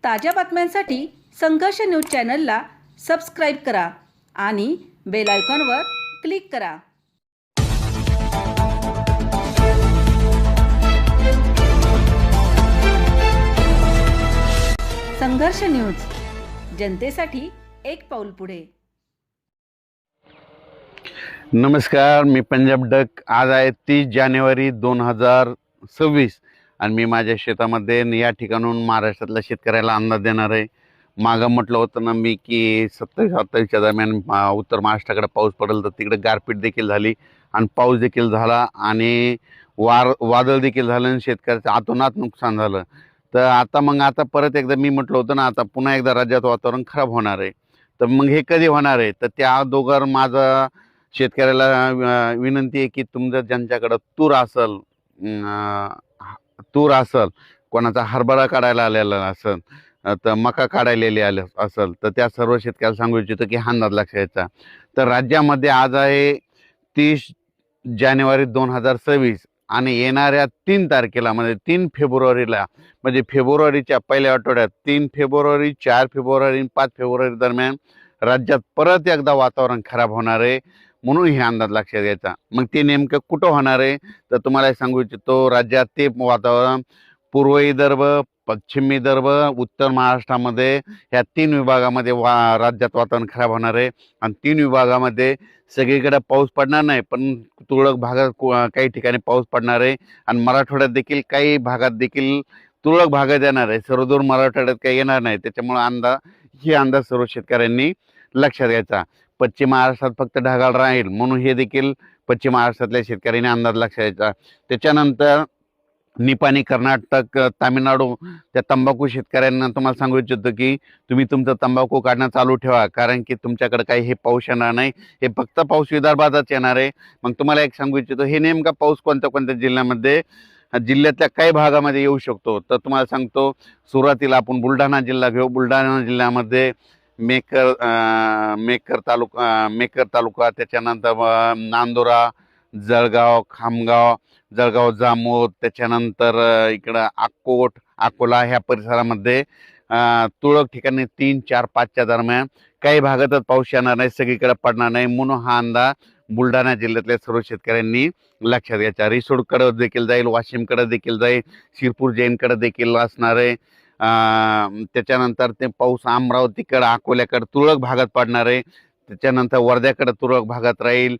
ताज्या बातम्यांसाठी संघर्ष न्यूज चॅनलला सबस्क्राईब करा आणि बेल आयकॉनवर क्लिक करा। संघर्ष न्यूज, जनतेसाठी एक पाऊल पुढे। नमस्कार, मी पंजाब डक। आज आहे 30 जानेवारी 2026 आणि मी माझ्या शेतामध्ये या ठिकाणून महाराष्ट्रातल्या शेतकऱ्याला अंदाज देणार आहे। मागं म्हटलं होतं ना मी की 27-28च्या दरम्यान उत्तर महाराष्ट्राकडे पाऊस पडेल, तर तिकडे गारपीट देखील झाली आणि पाऊस देखील झाला आणि वादळ देखील झालं आणि शेतकऱ्याचं अतोनात नुकसान झालं। तर आता परत एकदा मी म्हटलं होतं ना, आता पुन्हा एकदा राज्यात वातावरण खराब होणार आहे। तर मग हे कधी होणार आहे? तर त्या अगोदर माझा शेतकऱ्याला विनंती आहे की तुमचं ज्यांच्याकडं तूर असेल, कोणाचा हरभरा काढायला आलेला असेल, तर मका काढायला आले असेल, तर त्या सर्व शेतकऱ्याला सांगू इच्छितो की हा अंदाज लक्षात घ्यायचा। तर राज्यामध्ये आज आहे 30 जानेवारी 2026 आणि येणाऱ्या 3 तारखेला म्हणजे 3 फेब्रुवारीला, म्हणजे फेब्रुवारीच्या पहिल्या आठवड्यात 3 फेब्रुवारी, 4 फेब्रुवारी आणि 5 फेब्रुवारी दरम्यान राज्यात परत एकदा वातावरण खराब होणार आहे। म्हणून हे अंदाज लक्षात घ्यायचा। मग ते नेमकं कुठं होणार आहे तर तुम्हाला सांगू इच्छितो, राज्यात ते वातावरण पूर्व विदर्भ, पश्चिम विदर्भ, उत्तर महाराष्ट्रामध्ये ह्या 3 विभागामध्ये राज्यात वातावरण खराब होणार आहे। आणि 3 विभागामध्ये सगळीकडे पाऊस पडणार नाही, पण तुरळक भागात काही ठिकाणी पाऊस पडणार आहे आणि मराठवाड्यात देखील काही भागात देखील तुरळक भागात येणार आहे। सर्वदूर मराठवाड्यात काही येणार नाही। त्याच्यामुळे हे अंदाज सर्व शेतकऱ्यांनी लक्षात घ्यायचा। पश्चिम महाराष्ट्रात फक्त ढगाळ राहील, म्हणून हे देखील पश्चिम महाराष्ट्रातल्या शेतकऱ्यांनी अंदाज लक्षात घ्यायचा। त्याच्यानंतर निपाणी, कर्नाटक, तामिळनाडू त्या तंबाखू शेतकऱ्यांना तुम्हाला सांगू इच्छितो की तुम्ही तुमचं तंबाखू काढणं चालू ठेवा, कारण की तुमच्याकडे काही हे पाऊस येणार नाही। हे फक्त पाऊस विदर्भातच येणार आहे। मग तुम्हाला एक सांगू इच्छितो, हे नेमका पाऊस कोणत्या जिल्ह्यामध्ये, जिल्ह्यातल्या काही भागामध्ये येऊ शकतो। तर तुम्हाला सांगतो, सुरुवातीला आपण बुलढाणा जिल्हा घेऊ। बुलढाणा जिल्ह्यामध्ये मेकर तालुका, त्याच्यानंतर नांदुरा, जळगाव, खामगाव, जळगाव जामोद, त्याच्यानंतर इकडं अकोला ह्या परिसरामध्ये तुरळक ठिकाणी 3, 4, 5च्या दरम्यान काही भागातच पाऊस येणार नाही, सगळीकडे पडणार नाही। म्हणून हा अंदाज बुलढाणा जिल्ह्यातल्या सर्व शेतकऱ्यांनी लक्षात घ्यायचा। रिसोडकडे देखील जाईल, वाशिमकडे देखील जाईल, शिरपूर जैनकडे देखील असणार आहे। त्याच्यानंतर ते पाऊस अमरावतीकडे, अकोल्याकडे तुरळक भागात पडणार आहे। त्याच्यानंतर वर्ध्याकडे तुरळक भागात राहील,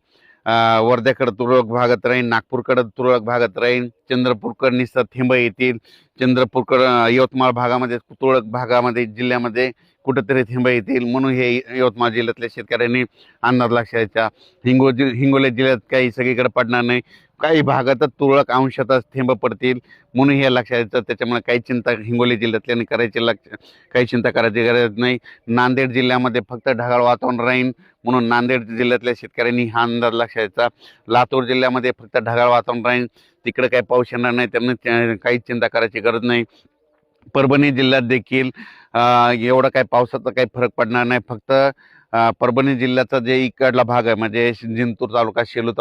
नागपूरकडे तुरळक भागात राहील, चंद्रपूरकडे निसर्ग थेंब येतील, यवतमाळ भागामध्ये तुरळक भागामध्ये जिल्ह्यामध्ये कुठेतरी थेंब येतील। म्हणून हे यवतमाळ जिल्ह्यातल्या शेतकऱ्यांनी अंदाज लक्षात घ्यायचा। हिंगोली जिल्ह्यात काही सगळीकडे पडणार नाही, काही भागातच तुरळक अंशातच थेंब पडतील, म्हणून हे लक्षात घ्यायचं। त्याच्यामुळे हिंगोली जिल्ह्यातल्यानी काही चिंता करायची गरज नाही। नांदेड जिल्ह्यामध्ये फक्त ढगाळ वातावरण राहील, म्हणून नांदेड जिल्ह्यातल्या शेतकऱ्यांनी हा अंदाज लक्षात घ्यायचा। लातूर जिल्ह्यामध्ये फक्त ढगाळ वातावरण राहील, तिकडे काही पाऊस येणार नाही, त्यामुळे काही चिंता करायची गरज नाही। परभणी जिल्ह्यात देखील एवढा काही पावसाचा काही फरक पडणार नाही। फक्त परभणी जिल्ह्याचा जे इकडला भाग आहे, म्हणजे जिंतूर तालुका, शेलू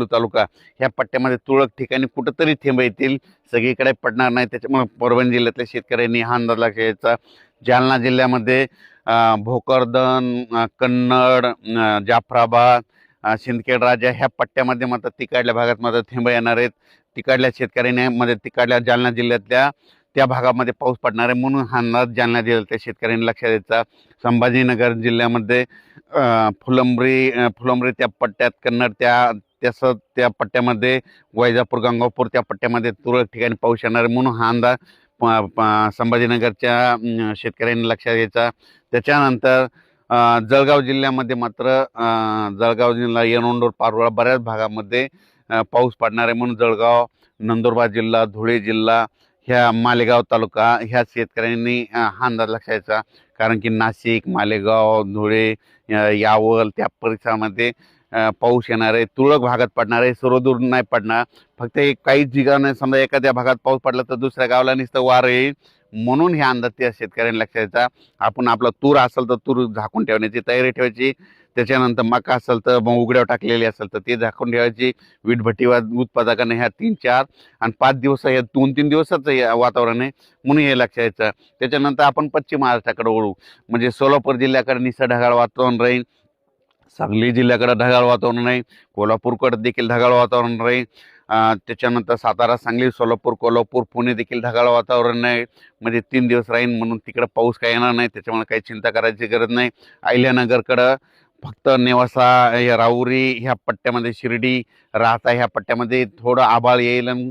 तालुका ह्या पट्ट्यामध्ये तुरळक ठिकाणी कुठंतरी थेंब येतील, सगळीकडे पडणार नाही। त्याच्यामुळे परभणी जिल्ह्यातल्या शेतकऱ्यांनी हा अंदाज लक्षात घ्यायचा। जालना जिल्ह्यामध्ये भोकरदन, कन्नड, जाफराबाद, सिंदखेड राजा ह्या पट्ट्यामध्ये मात्र तिकडल्या भागात मात्र थेंब येणार आहेत। तिकडल्या शेतकऱ्यांनी तिकडल्या जालना जिल्ह्यातल्या त्या भागामध्ये पाऊस पडणार आहे, म्हणून हा अंदाज जालना जिल्ह्यातल्या शेतकऱ्यांनी लक्षात द्यायचा। संभाजीनगर जिल्ह्यामध्ये फुलंब्री त्या पट्ट्यात, कन्नड त्या पट्ट्यामध्ये, वैजापूर, गंगापूर त्या पट्ट्यामध्ये तुरळक ठिकाणी पाऊस येणार आहे, म्हणून हा अंदाज संभाजीनगरच्या शेतकऱ्यांनी लक्षात घ्यायचा। त्याच्यानंतर जळगाव जिल्ह्यामध्ये मात्र जळगाव जिल्हा, येरवंडोर, पारोळा बऱ्याच भागामध्ये पाऊस पडणार आहे, म्हणून जळगाव, नंदुरबार जिल्हा, धुळे जिल्हा, ह्या मालेगाव तालुका ह्या शेतकऱ्यांनी हा अंदाज लक्षात घ्यायचा। कारण की नाशिक, मालेगाव, धुळे, यावल त्या परिसरामध्ये पाऊस येणार आहे, तुरळक भागात पडणार आहे, सर्वदूर नाही पडणार। फक्त काही ठिकाणी समजा एखाद्या भागात पाऊस पडला तर दुसऱ्या गावाला नुसतं वार येईल, म्हणून हे अंदाज त्या शेतकऱ्यांनी लक्षात घ्यायचा। आपण आपला तूर असेल तर तूर झाकून ठेवण्याची तयारी ठेवायची, त्याच्यानंतर मका असेल तर मग उघड्यावर टाकलेली असेल तर ते झाकून ठेवायची. वीटभट्टी उत्पादकांना ह्या 3-4 आणि 5 दिवस, हे 2-3 दिवसाचं हे वातावरण आहे म्हणून हे लक्षात यायचं. त्याच्यानंतर आपण पश्चिम महाराष्ट्राकडे वळू. म्हणजे सोलापूर जिल्ह्याकडे निसर्ग ढगाळ वातावरण राहील, सांगली जिल्ह्याकडे ढगाळ वातावरण आहे, कोल्हापूरकडे देखील ढगाळ वातावरण राहील. त्याच्यानंतर सातारा, सांगली, सोलापूर, कोल्हापूर, पुणे देखील ढगाळ वातावरण आहे. म्हणजे 3 दिवस राहील म्हणून तिकडे पाऊस काही येणार नाही, त्याच्यामुळे काही चिंता करायची गरज नाही. अहिल्यानगरकडं फक्त नेवासा, राहुरी ह्या पट्ट्यामध्ये, शिर्डी, राहता ह्या पट्ट्यामध्ये थोडं आभाळ येईल आणि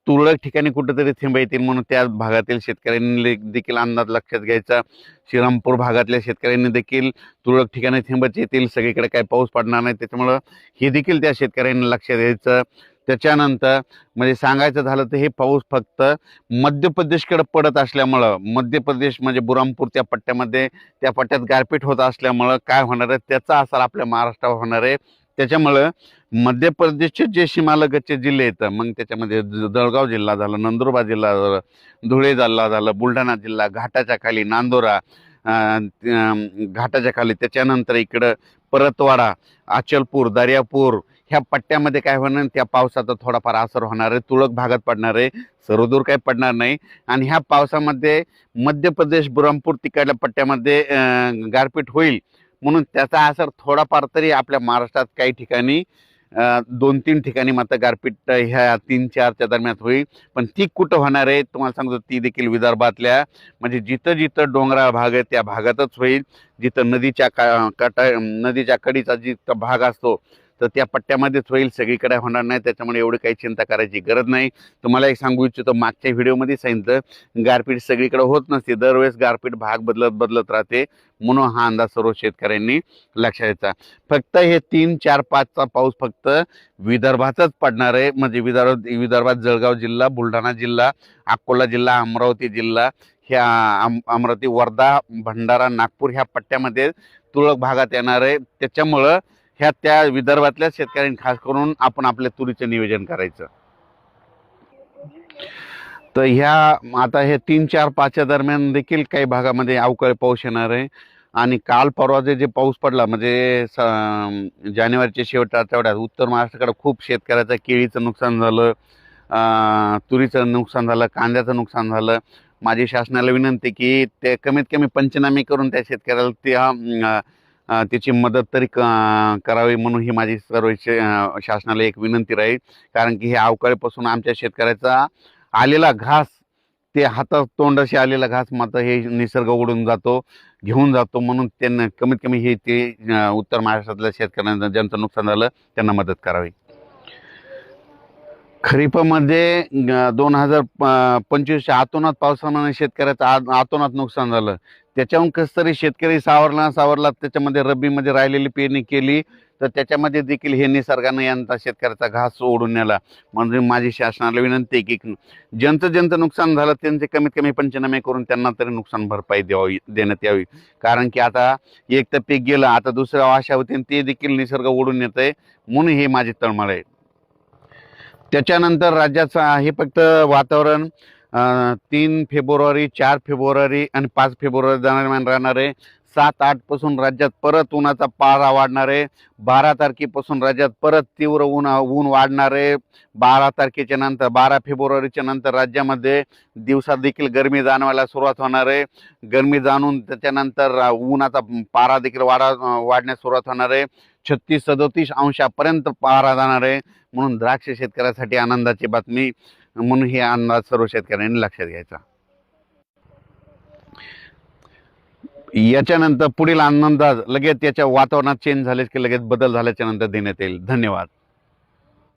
तुरळक ठिकाणी कुठेतरी थेंब येतील म्हणून त्या भागातील शेतकऱ्यांनी देखील अंदाज लक्षात घ्यायचा. श्रीरामपूर भागातल्या शेतकऱ्यांनी देखील तुरळक ठिकाणी थेंबच येतील, सगळीकडे काही पाऊस पडणार नाही, त्याच्यामुळं हे देखील त्या शेतकऱ्यांनी लक्षात घ्यायचं. त्याच्यानंतर म्हणजे सांगायचं झालं तर हे पाऊस फक्त मध्य प्रदेशकडे पडत असल्यामुळं, मध्य प्रदेश म्हणजे बुरामपूर त्या पट्ट्यामध्ये, त्या पट्ट्यात गारपीट होत असल्यामुळं काय होणार आहे त्याचा असर आपल्या महाराष्ट्रावर होणार आहे. त्याच्यामुळं मध्य प्रदेशचे जे सीमालगतचे जिल्हे आहेत, मग त्याच्यामध्ये जळगाव जिल्हा झालं, नंदुरबार जिल्हा झालं, धुळे जिल्हा झालं, बुलढाणा जिल्हा, घाटाच्या खाली नांदोरा, घाटाच्या खाली, त्याच्यानंतर इकडं परतवाडा, अचलपूर, दर्यापूर ह्या पट्ट्यामध्ये काय होणार, त्या पावसाचा थोडाफार असर होणार आहे, तुरळक भागात पडणार आहे, सर्वदूर काही पडणार नाही. आणि ह्या पावसामध्ये मध्य प्रदेश, बुरहानपूर तिकडल्या पट्ट्यामध्ये गारपीट होईल म्हणून त्याचा असर थोडाफार तरी आपल्या महाराष्ट्रात काही ठिकाणी 2-3 ठिकाणी मात्र गारपीट ह्या 3-4च्या दरम्यान होईल. पण ती कुठं होणार आहे तुम्हाला सांगतो, ती देखील विदर्भातल्या म्हणजे जिथं जिथं डोंगराळ भाग आहे त्या भागातच होईल. जिथं नदीच्या कडीचा जिथं भाग असतो तर त्या पट्ट्यामध्येच होईल, सगळीकडे होणार नाही. त्याच्यामुळे एवढी काही चिंता करायची गरज नाही. तुम्हाला एक सांगू इच्छितो, मागच्या व्हिडिओमध्ये सांगितलं गारपीट सगळीकडे होत नसते, दरवेळेस गारपीट भाग बदलत राहते, म्हणून हा अंदाज सर्व शेतकऱ्यांनी लक्षात घ्यायचा. फक्त हे 3, 4, 5चा पाऊस फक्त विदर्भातच पडणार आहे. म्हणजे विदर्भात जळगाव जिल्हा, बुलढाणा जिल्हा, अकोला जिल्हा, अमरावती जिल्हा, ह्या अमरावती, वर्धा, भंडारा, नागपूर ह्या पट्ट्यामध्ये तुरळक भागात येणार आहे. त्याच्यामुळं ह्या त्या विदर्भातल्या शेतकऱ्यांनी खास करून आपण आपल्या तुरीचं नियोजन करायचं. तर ह्या आता हे 3, 4, 5च्या दरम्यान देखील काही भागामध्ये अवकाळी पाऊस येणार आहे. आणि काल परवाचे जे पाऊस पडला म्हणजे जानेवारीच्या शेवटच्या आठवड्यात उत्तर महाराष्ट्राकडे खूप शेतकऱ्याचं केळीचं नुकसान झालं, तुरीचं नुकसान झालं, कांद्याचं नुकसान झालं. माझी शासनाला विनंती की ते कमीत कमी पंचनामे करून त्या शेतकऱ्याला त्याची मदत तरी करावी म्हणून ही माझी सर्व शासनाला एक विनंती राहील. कारण की हे अवकाळीपासून आमच्या शेतकऱ्याचा आलेला घास, ते हातात तोंडाशी आलेला घास मात्र हे निसर्ग ओढून जातो, घेऊन जातो, म्हणून त्यांना कमीत कमी हे ते उत्तर महाराष्ट्रातल्या शेतकऱ्यांना ज्यांचं नुकसान झालं त्यांना मदत करावी. खरीपामध्ये 2025च्या अतोनात पावसामुळे शेतकऱ्याचं अतोनात नुकसान झालं. त्याच्याहून कसं तरी शेतकरी सावरला, त्याच्यामध्ये रब्बीमध्ये राहिलेली पेरणी केली तर त्याच्यामध्ये देखील हे निसर्गानं यांचा शेतकऱ्याचा घास ओढून नेला. म्हणजे माझी शासनाला विनंती आहे की ज्यांचं नुकसान झालं त्यांचे कमीत कमी पंचनामे करून त्यांना तरी नुकसान भरपाई देण्यात यावी. कारण की आता एक तर पीक गेलं, आता दुसरं आशा होती आणि ते देखील निसर्ग ओढून येत आहे, म्हणून हे माझी तळमळ आहे. त्याच्यानंतर राज्याचं हे फक्त वातावरण 3 फेब्रुवारी, 4 फेब्रुवारी आणि 5 फेब्रुवारी दरम्यान राहणार आहे. 7-8 पासून राज्यात परत उन्हाचा पारा वाढणार आहे. 12 तारखेपासून राज्यात परत तीव्र ऊन वाढणार आहे. 12 तारखेच्या नंतर, 12 फेब्रुवारीच्या नंतर राज्यामध्ये दिवसात देखील गरमी जाणवायला सुरुवात होणार आहे. गरमी जाणून त्याच्यानंतर उन्हाचा पारा देखील वाढण्यास सुरुवात होणार आहे. 36-37 अंशापर्यंत पारा जाणार आहे. म्हणून द्राक्ष शेतकऱ्यासाठी आनंदाची बातमी, म्हणून हे अंदाज सर्व शेतकऱ्यांनी लक्षात घ्यायचा. याच्यानंतर पुढील अंदाज लगेच याच्या वातावरणात चेंज झाले की लगेच बदल झाल्याच्या नंतर देण्यात येईल. धन्यवाद.